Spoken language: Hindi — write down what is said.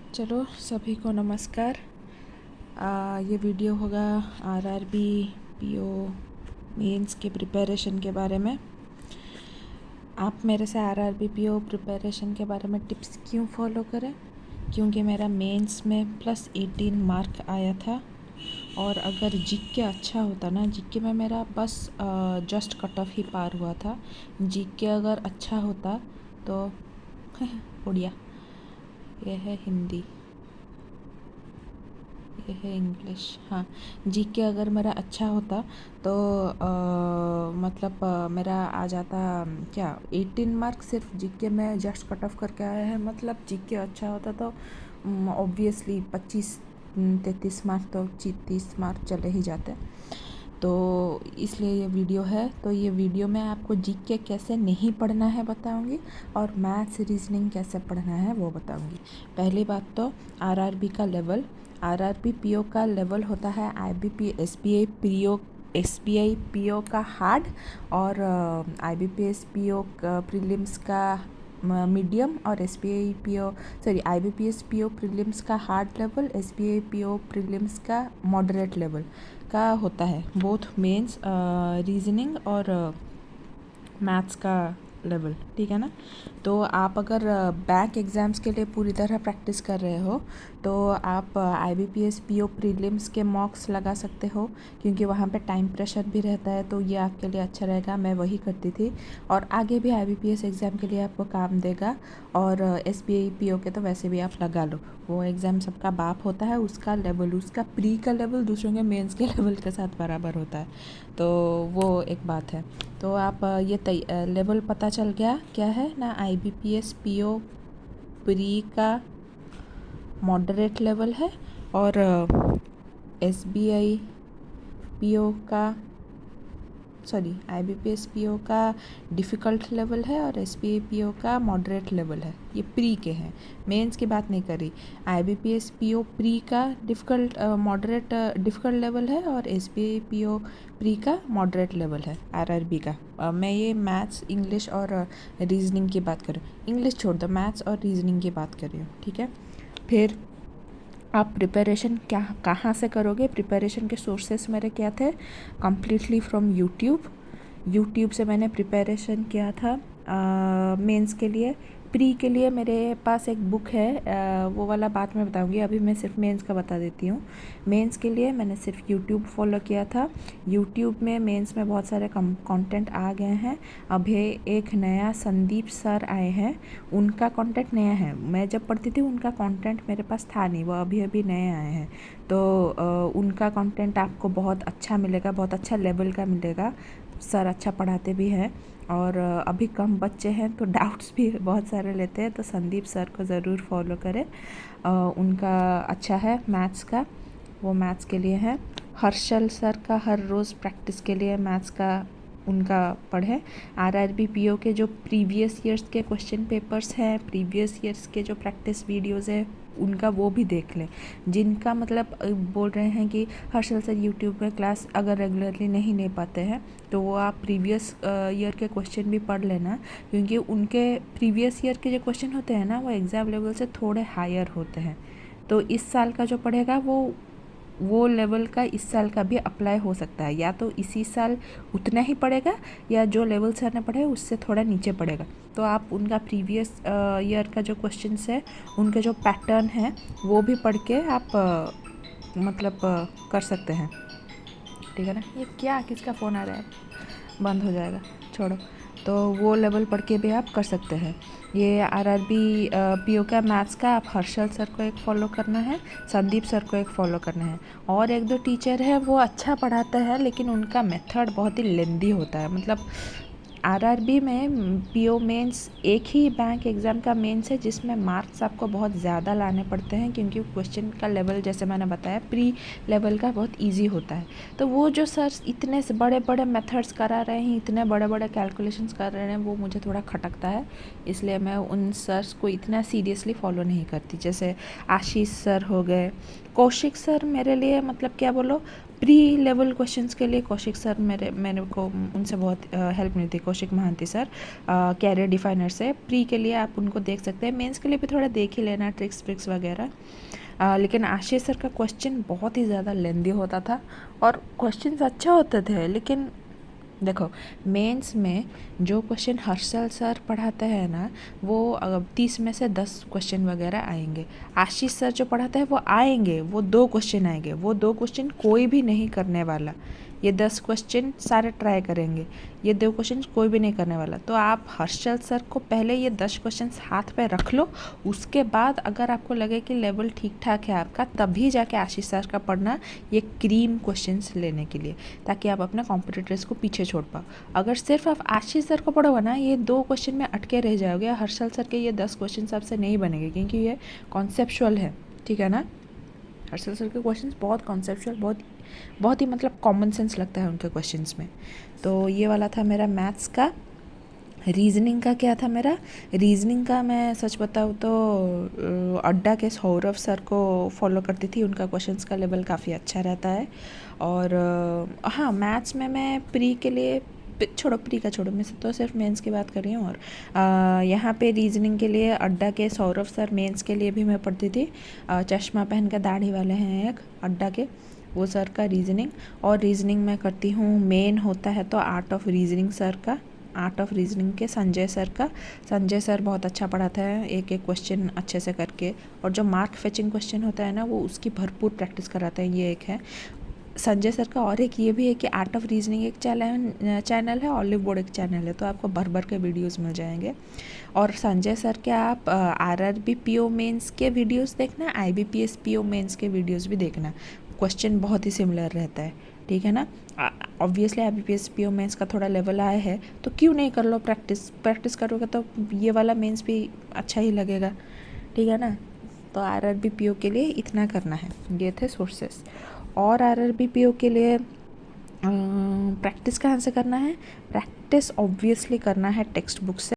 चलो सभी को नमस्कार। ये वीडियो होगा आरआरबी पीओ मेंस के प्रिपरेशन के बारे में। आप मेरे से आरआरबी पीओ प्रिपरेशन के बारे में टिप्स क्यों फॉलो करें? क्योंकि मेरा मेंस में +18 मार्क आया था, और अगर जीके अच्छा होता ना, जीके में मेरा बस जस्ट कट ऑफ ही पार हुआ था। जीके अगर अच्छा होता तो उड़िया, ये है हिंदी, ये है इंग्लिश। हाँ, जीके अगर मेरा अच्छा होता तो मेरा आ जाता क्या 18 मार्क सिर्फ जीके में जस्ट कट ऑफ करके आया है। मतलब जीके अच्छा होता तो ऑब्वियसली 25-33 मार्क तो 30 मार्क चले ही जाते। तो इसलिए ये वीडियो है। तो ये वीडियो में आपको जीके कैसे नहीं पढ़ना है बताऊंगी, और मैथ्स रीजनिंग कैसे पढ़ना है वो बताऊंगी। पहली बात तो आरआरबी का लेवल। आरआरबी पीओ का लेवल होता है आईबीपी एसबीआई पीओ का हार्ड, और आईबीपीएस पीओ प्रीलिम्स का मीडियम, और आईबीपीएस पीओ प्रीलिम्स का hard level, SBI PO prelims का मॉडरेट लेवल का होता है। बोथ मेंस, रीजनिंग और मैथ्स का लेवल, ठीक है ना। तो आप अगर बैंक एग्ज़ाम्स के लिए पूरी तरह प्रैक्टिस कर रहे हो तो आप आईबीपीएस पीओ प्रीलिम्स के मॉक्स लगा सकते हो, क्योंकि वहाँ पे टाइम प्रेशर भी रहता है, तो ये आपके लिए अच्छा रहेगा। मैं वही करती थी, और आगे भी आईबीपीएस एग्ज़ाम के लिए आपको काम देगा। और एसबीआई पीओ के तो वैसे भी आप लगा लो, वो एग्ज़ाम सबका बाप होता है। उसका लेवल, उसका प्री का लेवल दूसरों के मेंस के लेवल के साथ बराबर होता है, तो वो एक बात है। तो आप ये लेवल पता चल गया क्या है ना। आईबीपीएस पीओ प्री का मॉडरेट लेवल है, और एसबीआई पीओ का आईबीपीएस पीओ का डिफ़िकल्ट लेवल है, और एसबीआई पीओ का मॉडरेट लेवल है। ये प्री के हैं, मेंस की बात नहीं करी। आईबीपीएस पीओ प्री का मॉडरेट डिफ़िकल्ट लेवल है, और एसबीआई पीओ प्री का मॉडरेट लेवल है आरआरबी का। मैं ये मैथ्स, इंग्लिश और रीजनिंग की बात कर रही हूँ। इंग्लिश छोड़ दो, मैथ्स और रीजनिंग की बात कर रही हूँ, ठीक है। फिर आप प्रिपरेशन कहाँ से करोगे? प्रिपरेशन के सोर्सेस मेरे क्या थे? कम्प्लीटली फ्रॉम यूट्यूब से मैंने प्रिपरेशन किया था मेंस के लिए। प्री के लिए मेरे पास एक बुक है, वो वाला बात मैं बताऊंगी, अभी मैं सिर्फ मेंस का बता देती हूँ। मेंस के लिए मैंने सिर्फ यूट्यूब फॉलो किया था। यूट्यूब में मेंस में बहुत सारे कंटेंट आ गए हैं। अभी एक नया संदीप सर आए हैं, उनका कंटेंट नया है। मैं जब पढ़ती थी उनका कंटेंट मेरे पास था नहीं, वो अभी अभी नए आए हैं। तो उनका कंटेंट आपको बहुत अच्छा मिलेगा, बहुत अच्छा लेवल का मिलेगा। सर अच्छा पढ़ाते भी हैं, और अभी कम बच्चे हैं तो डाउट्स भी बहुत सारे लेते हैं, तो संदीप सर को ज़रूर फॉलो करें। उनका अच्छा है मैथ्स का, वो मैथ्स के लिए है। हर्षल सर का हर रोज़ प्रैक्टिस के लिए मैथ्स का उनका पढ़ें। आरआरबी पीओ के जो प्रीवियस ईयर्स के क्वेश्चन पेपर्स हैं, प्रीवियस ईयर्स के जो प्रैक्टिस वीडियोज़ है, उनका वो भी देख लें। जिनका मतलब बोल रहे हैं कि हर्षल सर यूट्यूब में क्लास अगर रेगुलरली नहीं ले पाते हैं, तो वो आप प्रीवियस ईयर के क्वेश्चन भी पढ़ लेना, क्योंकि उनके प्रीवियस ईयर के जो क्वेश्चन होते हैं ना, वो एग्ज़ाम लेवल से थोड़े हायर होते हैं। तो इस साल का जो पढ़ेगा वो लेवल का इस साल का भी अप्लाई हो सकता है, या तो इसी साल उतना ही पड़ेगा, या जो लेवल सर ने पढ़ा है उससे थोड़ा नीचे पड़ेगा। तो आप उनका प्रीवियस ईयर का जो क्वेश्चंस है, उनके जो पैटर्न है, वो भी पढ़ के आप कर सकते हैं, ठीक है ना। ये क्या, किसका फ़ोन आ रहा है? बंद हो जाएगा, छोड़ो। तो वो लेवल पढ़ के भी आप कर सकते हैं। ये आरआरबी पीओ का मैथ्स का आप हर्षल सर को एक फ़ॉलो करना है, संदीप सर को एक फ़ॉलो करना है, और एक दो टीचर है वो अच्छा पढ़ाते हैं, लेकिन उनका मेथड बहुत ही लेंदी होता है। मतलब आरआरबी में पीओ मेंस एक ही बैंक एग्ज़ाम का मेंस है जिसमें मार्क्स आपको बहुत ज़्यादा लाने पड़ते हैं, क्योंकि क्वेश्चन का लेवल जैसे मैंने बताया प्री लेवल का बहुत इजी होता है। तो वो जो सर इतने बड़े बड़े मेथड्स करा रहे हैं, इतने बड़े बड़े कैलकुलेशंस कर रहे हैं, वो मुझे थोड़ा खटकता है, इसलिए मैं उन सर्स को इतना सीरियसली फॉलो नहीं करती। जैसे आशीष सर हो गए, कौशिक सर मेरे लिए मतलब क्या बोलो, प्री लेवल क्वेश्चंस के लिए कौशिक सर मेरे को उनसे बहुत हेल्प मिली थी, Kaushik Mahanti sir career definer से। प्री के लिए आप उनको देख सकते हैं, मेंस के लिए भी थोड़ा देख ही लेना ट्रिक्स वगैरह। लेकिन आशीष सर का क्वेश्चन बहुत ही ज़्यादा लेंदी होता था और क्वेश्चंस अच्छे होते थे, लेकिन देखो मेंस में जो क्वेश्चन हर्षल सर पढ़ाते हैं ना, वो 30 में से 10 क्वेश्चन वगैरह आएंगे। आशीष सर जो पढ़ाते हैं वो आएंगे, वो 2 क्वेश्चन आएंगे, वो 2 क्वेश्चन कोई भी नहीं करने वाला। ये 10 क्वेश्चन सारे ट्राई करेंगे, ये 2 क्वेश्चन कोई भी नहीं करने वाला। तो आप हर्षल सर को पहले ये 10 क्वेश्चन हाथ पे रख लो, उसके बाद अगर आपको लगे कि लेवल ठीक ठाक है आपका, तभी जाके आशीष सर का पढ़ना ये क्रीम क्वेश्चंस लेने के लिए, ताकि आप अपने कॉम्पिटिटर्स को पीछे छोड़ पाओ। अगर सिर्फ आप आशीष सर को पढ़ोगे ना, ये 2 क्वेश्चन में अटके रह जाओगे। हर्षल सर के ये 10 क्वेश्चन आपसे नहीं बनेंगे, क्योंकि ये कॉन्सेप्चुअल है, ठीक है ना। हर्षल सर के क्वेश्चंस बहुत कॉन्सेप्चुअल, बहुत ही मतलब कॉमन सेंस लगता है उनके क्वेश्चंस में। तो ये वाला था मेरा मैथ्स का। रीजनिंग का क्या था मेरा? रीजनिंग का मैं सच बताऊँ तो अड्डा के सौरभ सर को फॉलो करती थी, उनका क्वेश्चंस का लेवल काफ़ी अच्छा रहता है। और हाँ, मैथ्स में मैं प्री के लिए छोड़ो, प्री का छोड़ो, मैं तो सिर्फ मेंस की बात कर रही हूँ। और यहाँ पे रीजनिंग के लिए अड्डा के सौरभ सर, मेंस के लिए भी मैं पढ़ती थी। चश्मा पहन कर दाढ़ी वाले हैं एक अड्डा के, वो सर का रीजनिंग। और रीजनिंग मैं करती हूँ, मेन होता है तो आर्ट ऑफ रीजनिंग सर का, आर्ट ऑफ रीजनिंग के संजय सर का। संजय सर बहुत अच्छा पढ़ाता है, एक एक क्वेश्चन अच्छे से करके, और जो मार्क फेचिंग क्वेश्चन होता है ना, वो उसकी भरपूर प्रैक्टिस कराते हैं। ये एक है संजय सर का। और एक ये भी है कि आर्ट ऑफ रीजनिंग एक चैनल है, ऑलिव बोर्ड एक चैनल है, तो आपको भर के वीडियोस मिल जाएंगे। और संजय सर के आप आरआरबी पीओ मेंस के वीडियोस देखना, आईबीपीएस पीओ मेंस के वीडियोस भी देखना, क्वेश्चन बहुत ही सिमिलर रहता है, ठीक है ना। ऑब्वियसली आईबीपीएस पीओ मेंस का थोड़ा लेवल आया है, तो क्यों नहीं कर लो प्रैक्टिस करोगे तो ये वाला मेंस भी अच्छा ही लगेगा, ठीक है ना। तो आरआरबी पीओ के लिए इतना करना है। ये थे सोर्सेस। और आरआरबी पीओ के लिए प्रैक्टिस कहाँ से करना है? प्रैक्टिस ऑब्वियसली करना है टेक्स्ट बुक से।